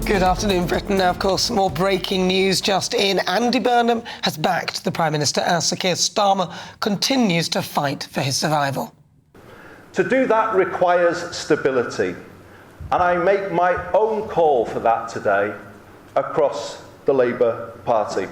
Good afternoon, Britain. Now, of course, more breaking news just in. Andy Burnham has backed the Prime Minister as Sir Keir Starmer continues to fight for his survival. To do that requires stability, and I make my own call for that today across the Labour Party.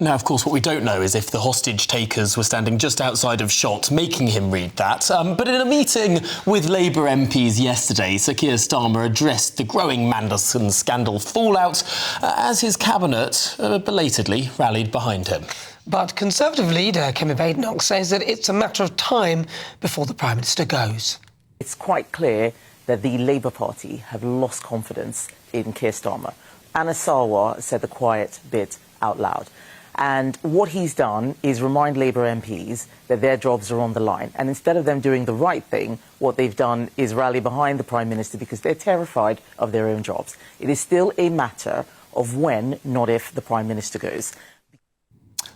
Now, of course, what we don't know is if the hostage takers were standing just outside of shot making him read that. But in a meeting with Labour MPs yesterday, Sir Keir Starmer addressed the growing Mandelson scandal fallout as his cabinet belatedly rallied behind him. But Conservative leader Kemi Badenoch says that it's a matter of time before the Prime Minister goes. It's quite clear that the Labour Party have lost confidence in Keir Starmer. Anna Sarwar said the quiet bit out loud. And what he's done is remind Labour MPs that their jobs are on the line. And instead of them doing the right thing, what they've done is rally behind the Prime Minister because they're terrified of their own jobs. It is still a matter of when, not if, the Prime Minister goes.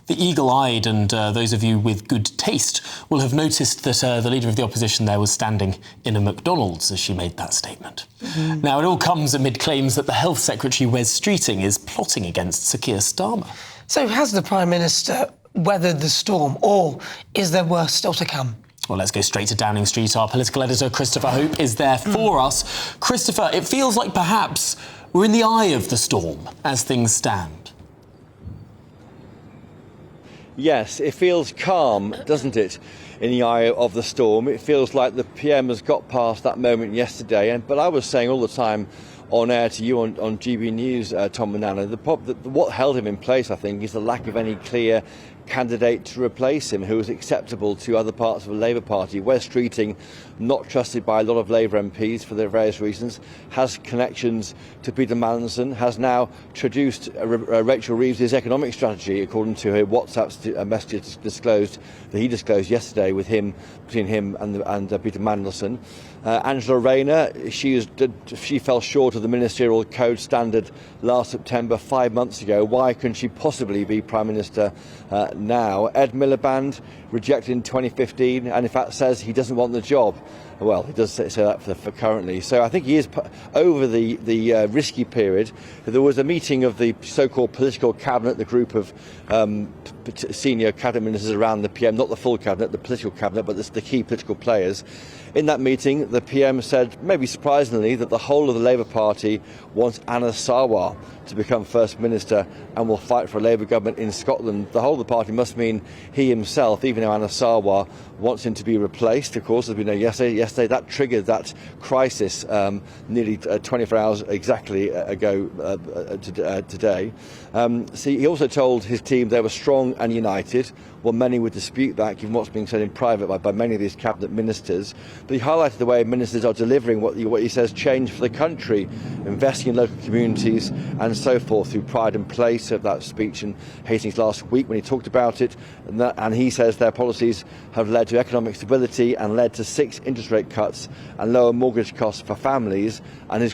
The eagle-eyed and those of you with good taste will have noticed that the Leader of the Opposition there was standing in a McDonald's as she made that statement. Now, it all comes amid claims that the Health Secretary, Wes Streeting, is plotting against Sir Keir Starmer. So has the Prime Minister weathered the storm, or is there worse still to come? Well, let's go straight to Downing Street. Our political editor, Christopher Hope, is there for us. Christopher, it feels like perhaps we're in the eye of the storm as things stand. Yes, it feels calm, doesn't it, in the eye of the storm. It feels like the PM has got past that moment yesterday. But I was saying all the time on air to you on GB News, Tom and Anna, what held him in place, I think, is the lack of any clear candidate to replace him who was acceptable to other parts of the Labour Party. Wes Streeting, not trusted by a lot of Labour MPs for their various reasons, has connections to Peter Mandelson, has now traduced Rachel Reeves' economic strategy, according to her WhatsApp messages disclosed that he disclosed yesterday with him, between him and Peter Mandelson. Angela Rayner, she fell short of the ministerial code standard last September, 5 months ago. Why couldn't she possibly be Prime Minister now? Ed Miliband, rejected in 2015, and in fact says he doesn't want the job. Well, he does say that for currently. So I think he is over the risky period. There was a meeting of the so-called political cabinet, the group of senior cabinet ministers around the PM, not the full cabinet, the political cabinet, but the key political players. In that meeting, the PM said, maybe surprisingly, that the whole of the Labour Party wants Anna Sarwar to become First Minister and will fight for a Labour government in Scotland. The whole of the party must mean he himself, even though Anna Sarwar wants him to be replaced. Of course, as we know yesterday that triggered that crisis nearly 24 hours exactly ago today. So he also told his team they were strong and united. Well, many would dispute that, given what's being said in private by many of these cabinet ministers. But he highlighted the way ministers are delivering what he says change for the country, investing in local communities and so forth, through Pride and Place of that speech in Hastings last week when he talked about it. And he says their policies have led to economic stability and led to 6 interest rate cuts and lower mortgage costs for families, and his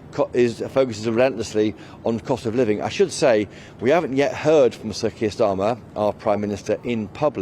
focus is relentlessly on cost of living. I should say, we haven't yet heard from Sir Keir Starmer, our Prime Minister, in public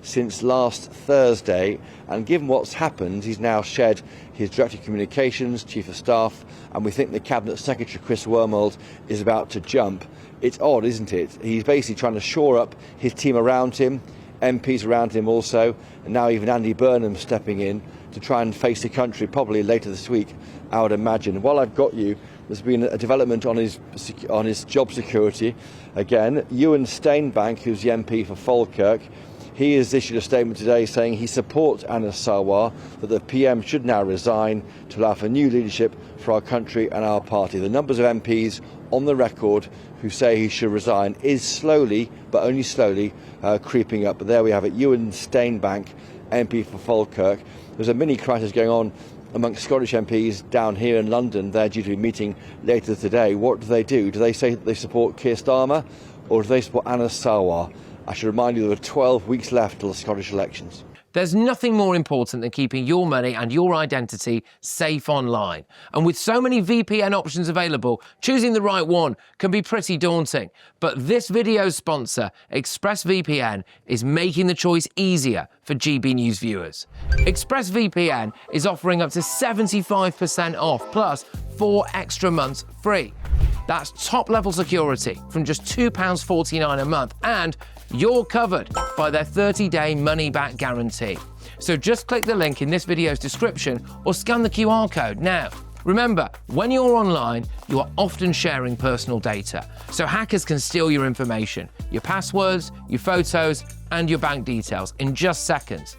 since last Thursday, and given what's happened, he's now shed his Director of Communications, Chief of Staff, and we think the Cabinet Secretary, Chris Wormold, is about to jump. It's odd, isn't it? He's basically trying to shore up his team around him, MPs around him also, and now even Andy Burnham stepping in to try and face the country probably later this week, I would imagine. While I've got you, there's been a development on his job security. Again, Ewan Steinbank, who's the MP for Falkirk, he has issued a statement today saying he supports Anna Sarwar, that the PM should now resign to allow for new leadership for our country and our party. The numbers of MPs on the record who say he should resign is slowly, but only slowly, creeping up. But there we have it, Ewan Steinbank, MP for Falkirk. There's a mini crisis going on amongst Scottish MPs down here in London. They're due to be meeting later today. What do? Do they say that they support Keir Starmer, or do they support Anna Sarwar? I should remind you there are 12 weeks left till the Scottish elections. There's nothing more important than keeping your money and your identity safe online. And with so many VPN options available, choosing the right one can be pretty daunting. But this video's sponsor, ExpressVPN, is making the choice easier for GB News viewers. ExpressVPN is offering up to 75% off, plus 4 extra months free. That's top-level security from just £2.49 a month, and you're covered by their 30-day money-back guarantee. So just click the link in this video's description or scan the QR code now. Remember, when you're online, you are often sharing personal data, so hackers can steal your information, your passwords, your photos, and your bank details in just seconds.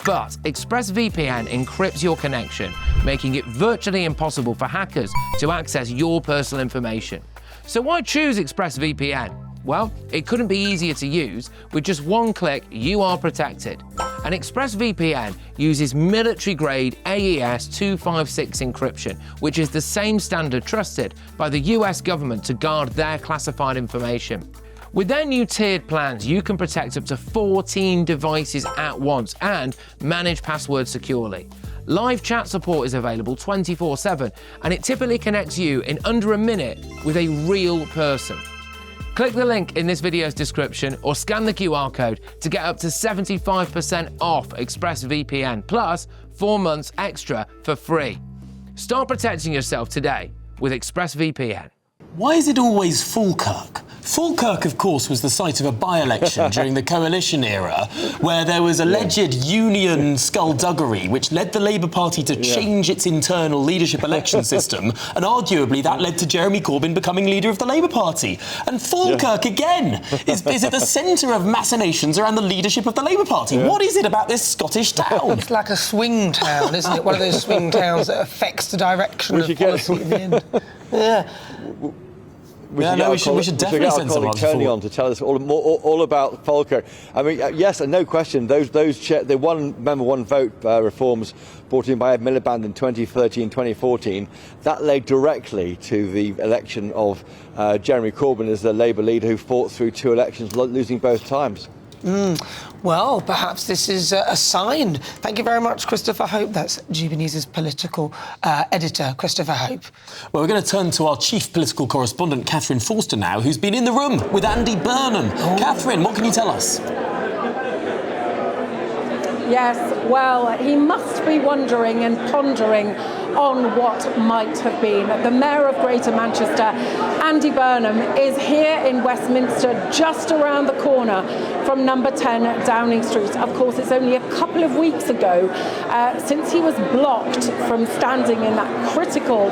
But ExpressVPN encrypts your connection, making it virtually impossible for hackers to access your personal information. So why choose ExpressVPN? Well, it couldn't be easier to use. With just one click, you are protected. And ExpressVPN uses military-grade AES 256 encryption, which is the same standard trusted by the US government to guard their classified information. With their new tiered plans, you can protect up to 14 devices at once and manage passwords securely. Live chat support is available 24/7, and it typically connects you in under a minute with a real person. Click the link in this video's description or scan the QR code to get up to 75% off ExpressVPN, plus 4 months extra for free. Start protecting yourself today with ExpressVPN. Why is it always Falkirk? Falkirk, of course, was the site of a by-election during the coalition era where there was alleged union skullduggery which led the Labour Party to change its internal leadership election system, and arguably that led to Jeremy Corbyn becoming leader of the Labour Party. And Falkirk, again, is at the centre of machinations around the leadership of the Labour Party. What is it about this Scottish town? It's like a swing town, isn't it? One of those swing towns that affects the direction of policy at the end. Yeah. We should definitely send someone Tony on to tell us all about Falkirk. I mean, yes, and no question, the one member, one vote reforms brought in by Ed Miliband in 2013, 2014, that led directly to the election of Jeremy Corbyn as the Labour leader, who fought through 2 elections, losing both times. Well, perhaps this is a sign. Thank you very much, Christopher Hope. That's GB News' political editor, Christopher Hope. Well, we're going to turn to our chief political correspondent, Kather Forster, now, who's been in the room with Andy Burnham. Kather, what can you tell us? Yes, well, he must be wondering and pondering on what might have been. The Mayor of Greater Manchester, Andy Burnham, is here in Westminster, just around the corner from number 10 Downing Street. Of course, it's only a couple of weeks ago since he was blocked from standing in that critical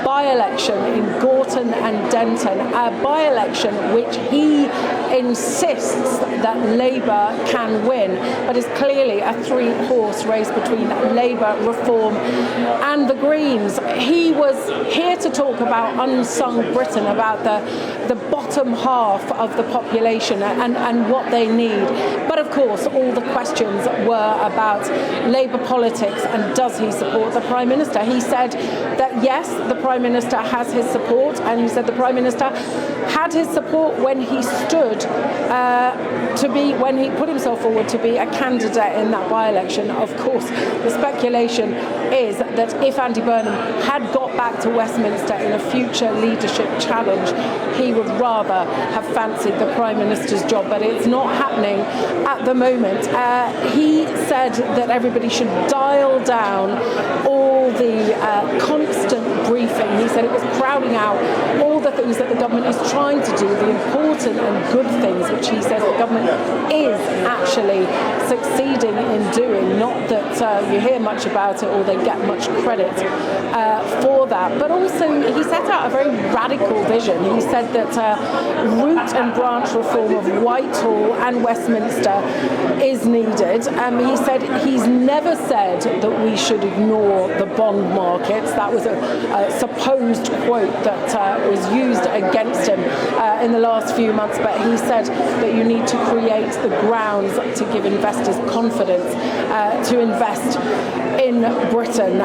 by-election in Gorton and Denton, a by-election which he insists that Labour can win, but is clearly a 3-horse race between Labour, Reform and the Greens. He was here to talk about unsung Britain, about the bottom half of the population and what they need. But of course, all the questions were about Labour politics and does he support the Prime Minister. He said that yes, the Prime Minister has his support, and he said the Prime Minister had his support when he stood when he put himself forward to be a candidate in that by-election. Of course, the speculation is that if Andy Burnham had got back to Westminster in a future leadership challenge, he would rather have fancied the Prime Minister's job, but it's not happening at the moment. He said that everybody should dial down all the constant briefing. He said it was crowding out all the things that the government is trying to do, the important and good things which he says the government is actually succeeding in doing. Not that you hear much about it or they get much credit for that. But also he set out a very radical vision. He said that root and branch reform of Whitehall and Westminster is needed. He said he's never said that we should ignore the bond markets. That was a supposed quote that was used against him in the last few months, but he said that you need to create the grounds to give investors confidence to invest in Britain.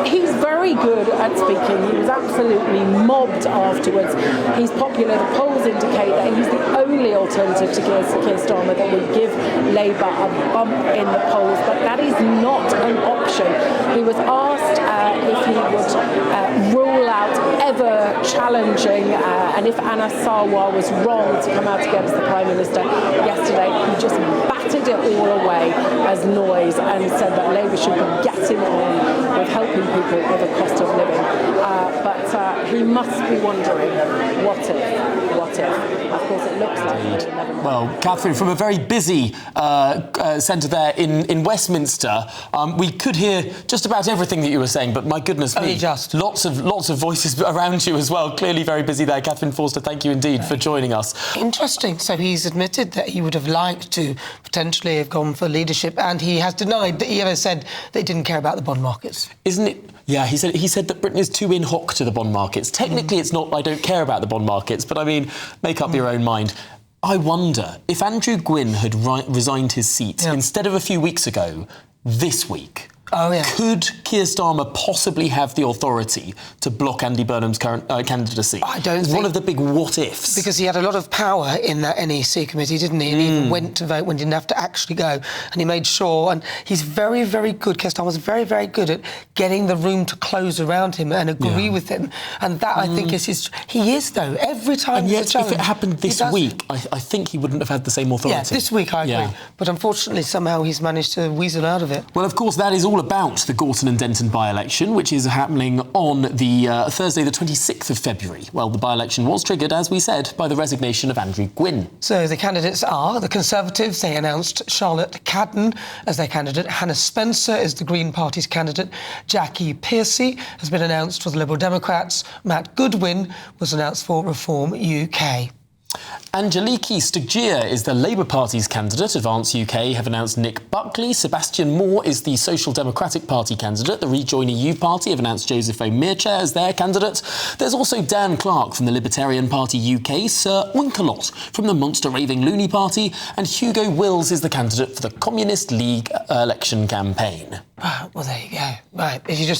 He's very good at speaking. He was absolutely mobbed afterwards. He's popular. The polls indicate that he's the only alternative to Keir Starmer that would give Labour a bump in the polls, but that is not an option. He was asked if he would rule out ever challenging and if Anna Sarwar was wrong to come out against the Prime Minister yesterday. He just batted it all away as noise and said that Labour should be getting on with helping people with the cost of living. But he must be wondering, what if? Of course, it looks like it will never. Well, Catherine, from a very busy centre there in Westminster, we could hear just about everything that you were saying, but my goodness me, lots of voices around you as well. Clearly very busy there. Catherine Forster, thank you indeed for joining us. Interesting. So he's admitted that he would have liked to potentially have gone for leadership, and he has denied that he ever said that he didn't care about the bond markets. Isn't it? Yeah, he said that Britain is too in hoc to the bond markets. Technically, it's not I don't care about the bond markets, but I mean, make up your own mind. I wonder if Andrew Gwynn had resigned his seat instead of a few weeks ago, this week. Oh, yeah. Could Keir Starmer possibly have the authority to block Andy Burnham's current candidacy? I don't think... One of the big what-ifs. Because he had a lot of power in that NEC committee, didn't he? And he even went to vote when he didn't have to actually go. And he made sure... And he's very, very good. Keir Starmer's very, very good at getting the room to close around him and agree with him. And that, I think, is his... He is, though. Every time and there's yet, a challenge... if it happened this week, I think he wouldn't have had the same authority. Yeah, this week, I agree. Yeah. But unfortunately, somehow he's managed to weasel out of it. Well, of course, that is all about the Gorton and Denton by-election, which is happening on the Thursday, the 26th of February. Well, the by-election was triggered, as we said, by the resignation of Andrew Gwynn. So the candidates are the Conservatives. They announced Charlotte Cadden as their candidate. Hannah Spencer is the Green Party's candidate. Jackie Piercy has been announced for the Liberal Democrats. Matt Goodwin was announced for Reform UK. Angeliki Stuggia is the Labour Party's candidate. Advance UK have announced Nick Buckley. Sebastian Moore is the Social Democratic Party candidate. The Rejoin EU Party have announced Joseph O'Mearchair as their candidate. There's also Dan Clark from the Libertarian Party UK, Sir Winkelot from the Monster Raving Loony Party, and Hugo Wills is the candidate for the Communist League election campaign. Well, there you go. Right, if you just